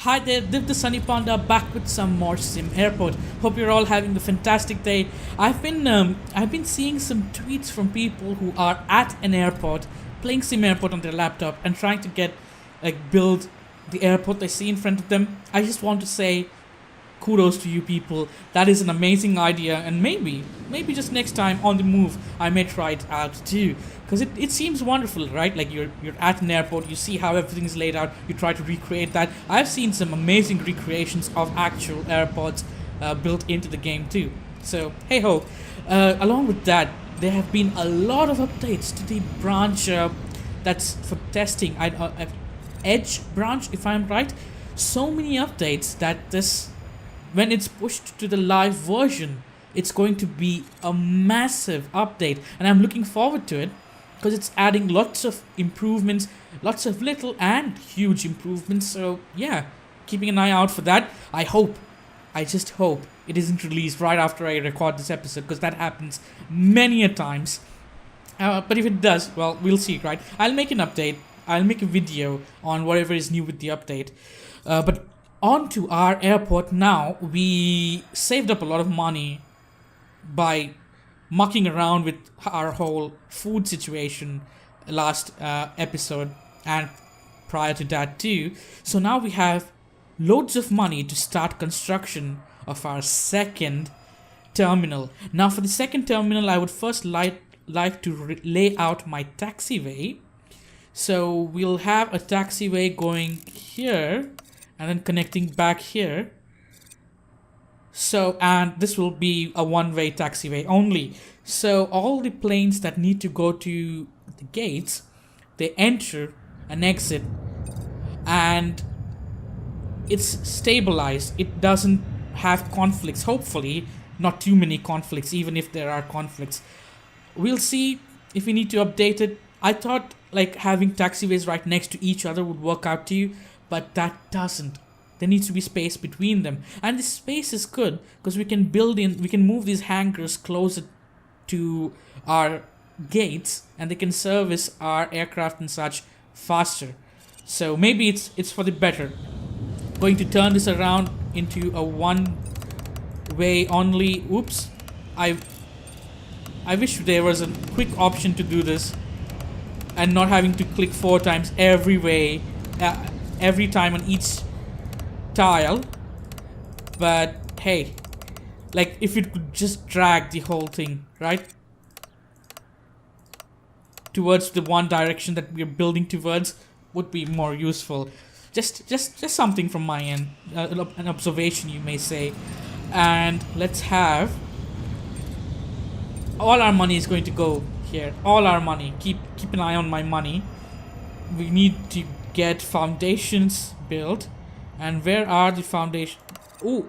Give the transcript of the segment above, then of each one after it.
Hi there, Div the Sunny Panda back with some more SimAirport. Hope you're all having a fantastic day. I've been seeing some tweets from people who are at an airport playing SimAirport on their laptop and trying to build the airport they see in front of them. I just want to say kudos to you people. That is an amazing idea, and maybe just next time on the move I may try it out too, because it seems wonderful, right? Like you're at an airport, you see how everything is laid out, you try to recreate that. I've seen some amazing recreations of actual airports built into the game too. So hey ho. Along with that, there have been a lot of updates to the branch that's for testing. Edge branch, if I'm right. So many updates that this, when it's pushed to the live version, it's going to be a massive update, and I'm looking forward to it because it's adding lots of improvements, lots of little and huge improvements. So yeah, keeping an eye out for that. I just hope it isn't released right after I record this episode, because that happens many a times. But if it does, well, we'll see, right? I'll make an update. I'll make a video on whatever is new with the update. But on to our airport now. We saved up a lot of money by mucking around with our whole food situation last episode and prior to that too. So now we have loads of money to start construction of our second terminal. Now for the second terminal, I would first like to lay out my taxiway. So we'll have a taxiway going here and then connecting back here. So, and this will be a one-way taxiway only. So all the planes that need to go to the gates, they enter and exit, and it's stabilized. It doesn't have conflicts. Hopefully not too many conflicts, even if there are conflicts. We'll see if we need to update it. I thought like having taxiways right next to each other would work out to you, but that doesn't. There needs to be space between them, and this space is good because we can move these hangars closer to our gates, and they can service our aircraft and such faster. So maybe it's for the better. Going to turn this around into a one way only. Oops, I wish there was a quick option to do this and not having to click 4 times every way, every time on each tile. But hey, like if it could just drag the whole thing right towards the one direction that we're building towards, would be more useful. Just something from my end, an observation you may say. And let's have all our money is going to go here. All our money. Keep an eye on my money. We need to get foundations built. And where are the foundations? Oh,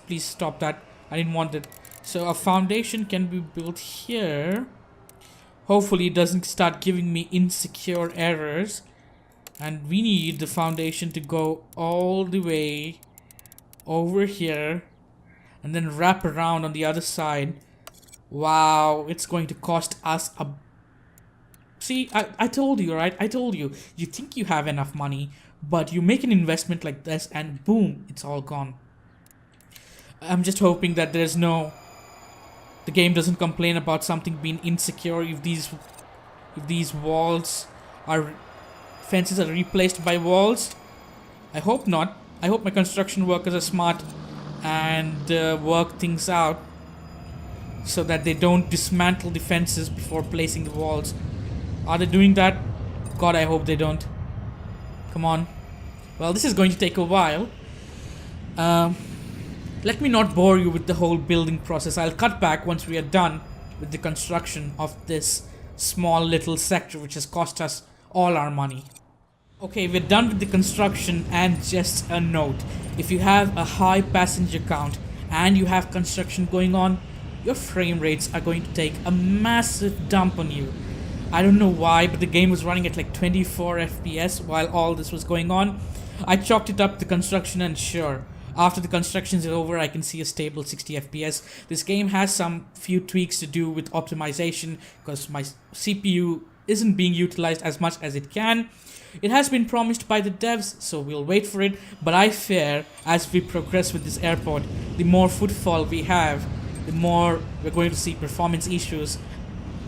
please stop that. I didn't want it. So a foundation can be built here. Hopefully it doesn't start giving me insecure errors. And we need the foundation to go all the way over here and then wrap around on the other side. Wow, it's going to cost us a... See, I told you, right? I told you. You think you have enough money, but you make an investment like this and boom, it's all gone. I'm just hoping that the game doesn't complain about something being insecure if these fences are replaced by walls. I hope not. I hope my construction workers are smart and work things out so that they don't dismantle the fences before placing the walls. Are they doing that? God, I hope they don't. Come on. Well, this is going to take a while. Let me not bore you with the whole building process. I'll cut back once we are done with the construction of this small little sector which has cost us all our money. Okay, we're done with the construction, and just a note. If you have a high passenger count and you have construction going on, your frame rates are going to take a massive dump on you. I don't know why, but the game was running at like 24 FPS while all this was going on. I chalked it up to construction, and sure, after the construction is over, I can see a stable 60 FPS. This game has some few tweaks to do with optimization because my CPU isn't being utilized as much as it can. It has been promised by the devs, so we'll wait for it. But I fear as we progress with this airport, the more footfall we have, the more we're going to see performance issues,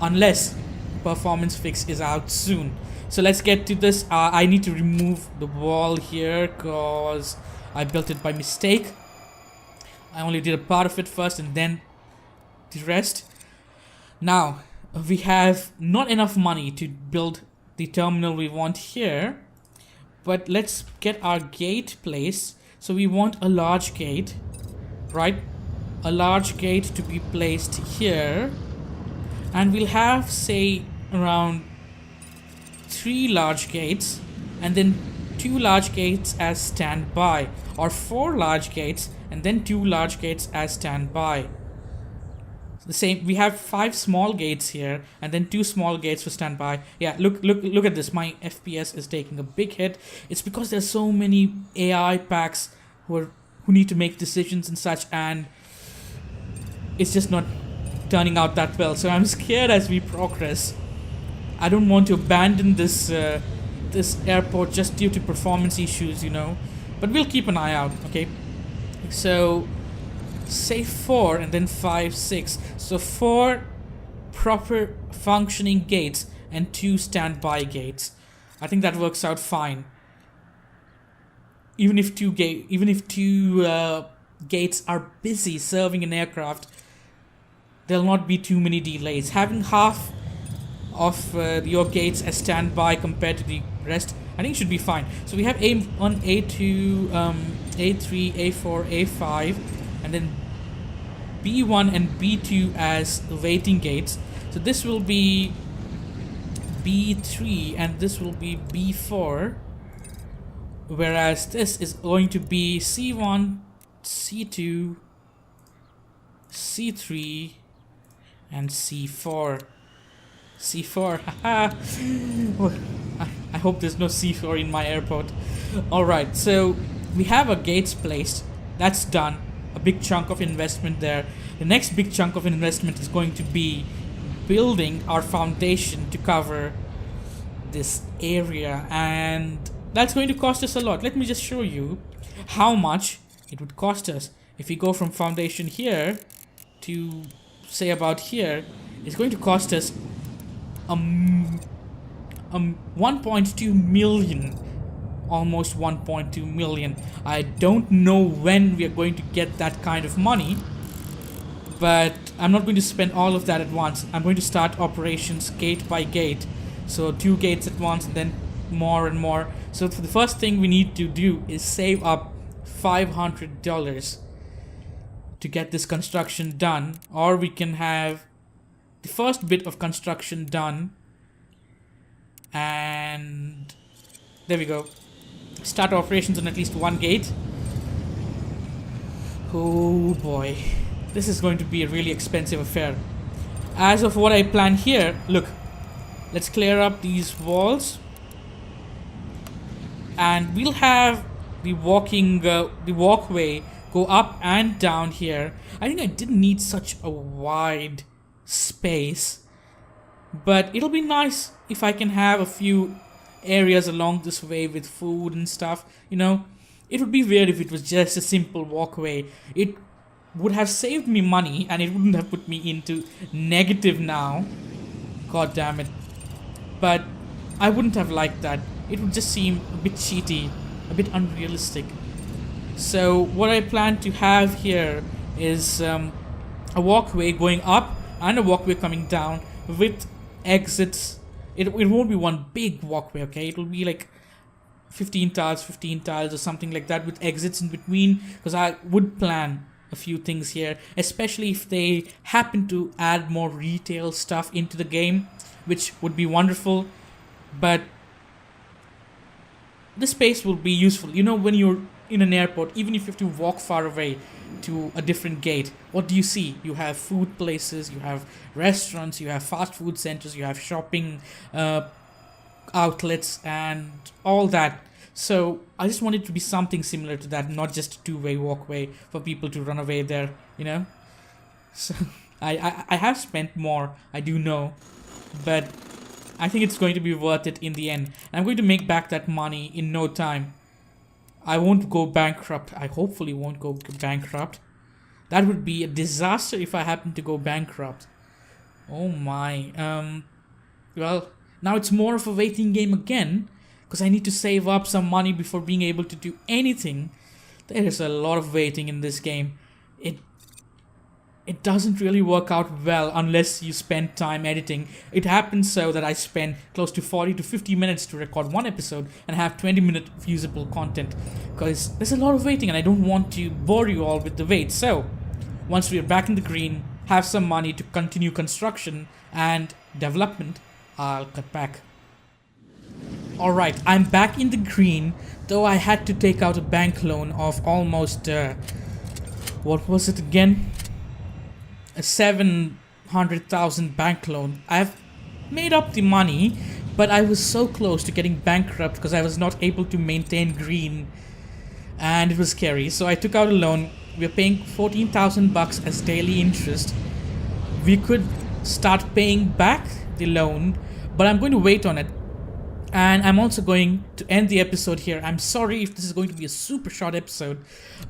unless performance fix is out soon. So let's get to this. I need to remove the wall here because I built it by mistake. I only did a part of it first and then the rest. Now we have not enough money to build the terminal we want here, but let's get our gate placed. So we want a large gate, right? A large gate to be placed here, and we'll have, say, around 3 large gates, and then 2 large gates as standby, or 4 large gates and then 2 large gates as standby. The same, we have 5 small gates here and then 2 small gates for standby. Yeah, look at this. My FPS is taking a big hit. It's because there's so many AI packs who need to make decisions and such, and it's just not turning out that well. So I'm scared as we progress. I don't want to abandon this this airport just due to performance issues, you know. But we'll keep an eye out, okay? So say 4 and then 5, 6. So 4 proper functioning gates and 2 standby gates. I think that works out fine. Even if two gates are busy serving an aircraft, there'll not be too many delays. Having half of your gates as standby compared to the rest, I think should be fine. So we have A1, A2, A3, A4, A5, and then B1 and B2 as waiting gates. So this will be B3 and this will be B4, whereas this is going to be C1, C2, C3, and C4. C4, haha. I hope there's no C4 in my airport. Alright, so we have our gates placed. That's done. A big chunk of investment there. The next big chunk of investment is going to be building our foundation to cover this area, and that's going to cost us a lot. Let me just show you how much it would cost us. If we go from foundation here to say about here, it's going to cost us 1.2 million, almost 1.2 million. I don't know when we are going to get that kind of money, but I'm not going to spend all of that at once. I'm going to start operations gate by gate, so 2 gates at once and then more and more. So for the first thing we need to do is save up $500 to get this construction done, or we can have the first bit of construction done, and there we go. Start operations on at least 1 gate. Oh boy, this is going to be a really expensive affair. As of what I plan here, look, let's clear up these walls, and we'll have the walkway go up and down here. I think I didn't need such a wide space, but it'll be nice if I can have a few areas along this way with food and stuff, you know. It would be weird if it was just a simple walkway. It would have saved me money and it wouldn't have put me into negative now, god damn it. But I wouldn't have liked that. It would just seem a bit cheaty, a bit unrealistic. So what I plan to have here is a walkway going up and a walkway coming down with exits. It won't be one big walkway, okay? It will be like 15 tiles or something like that with exits in between, because I would plan a few things here, especially if they happen to add more retail stuff into the game, which would be wonderful. But this space will be useful. You know, when you're in an airport, even if you have to walk far away to a different gate, what do you see? You have food places, you have restaurants, you have fast food centers, you have shopping outlets and all that. So I just want it to be something similar to that, not just a 2-way walkway for people to run away there, you know. So I have spent more, I do know, but I think it's going to be worth it in the end. I'm going to make back that money in no time. I won't go bankrupt. I hopefully won't go bankrupt. That would be a disaster if I happen to go bankrupt. Oh my. Well, now it's more of a waiting game again, because I need to save up some money before being able to do anything. There is a lot of waiting in this game. It doesn't really work out well unless you spend time editing. It happens so that I spend close to 40 to 50 minutes to record one episode and have 20-minute usable content, because there's a lot of waiting and I don't want to bore you all with the wait. So, once we are back in the green, have some money to continue construction and development, I'll cut back. Alright, I'm back in the green, though I had to take out a bank loan of almost, what was it again? A 700,000 bank loan. I've made up the money, but I was so close to getting bankrupt because I was not able to maintain green, and it was scary. So I took out a loan. We're paying 14,000 bucks as daily interest. We could start paying back the loan, but I'm going to wait on it. And I'm also going to end the episode here. I'm sorry if this is going to be a super short episode,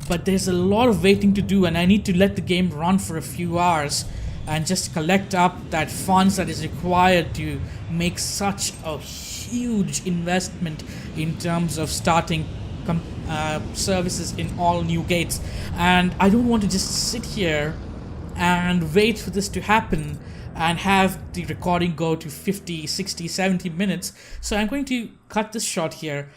but there's a lot of waiting to do and I need to let the game run for a few hours and just collect up that funds that is required to make such a huge investment in terms of starting services in all new gates. And I don't want to just sit here and wait for this to happen and have the recording go to 50, 60, 70 minutes. So I'm going to cut this short here.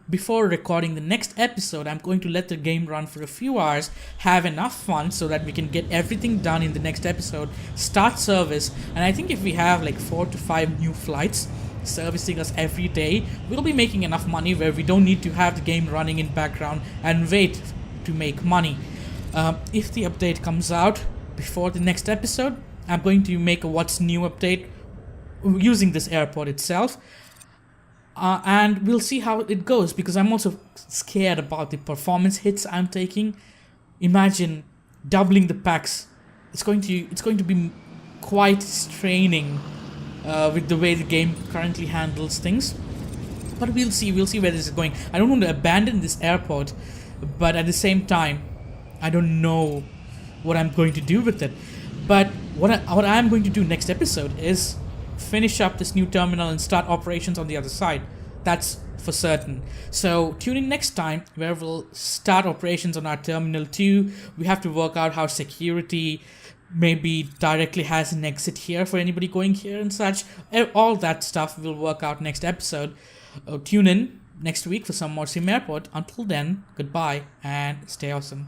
Before recording the next episode, I'm going to let the game run for a few hours, have enough fun so that we can get everything done in the next episode, start service, and I think if we have like 4 to 5 new flights servicing us every day, we'll be making enough money where we don't need to have the game running in background and wait to make money. If the update comes out before the next episode, I'm going to make a what's new update using this airport itself, and we'll see how it goes, because I'm also scared about the performance hits I'm taking. Imagine doubling the packs. It's going to be quite straining with the way the game currently handles things, but we'll see where this is going. I don't want to abandon this airport, but at the same time I don't know what I'm going to do with it. But what I'm going to do next episode is finish up this new terminal and start operations on the other side. That's for certain. So tune in next time where we'll start operations on our Terminal 2. We have to work out how security maybe directly has an exit here for anybody going here and such. All that stuff will work out next episode. Tune in next week for some more SimAirport. Until then, goodbye and stay awesome.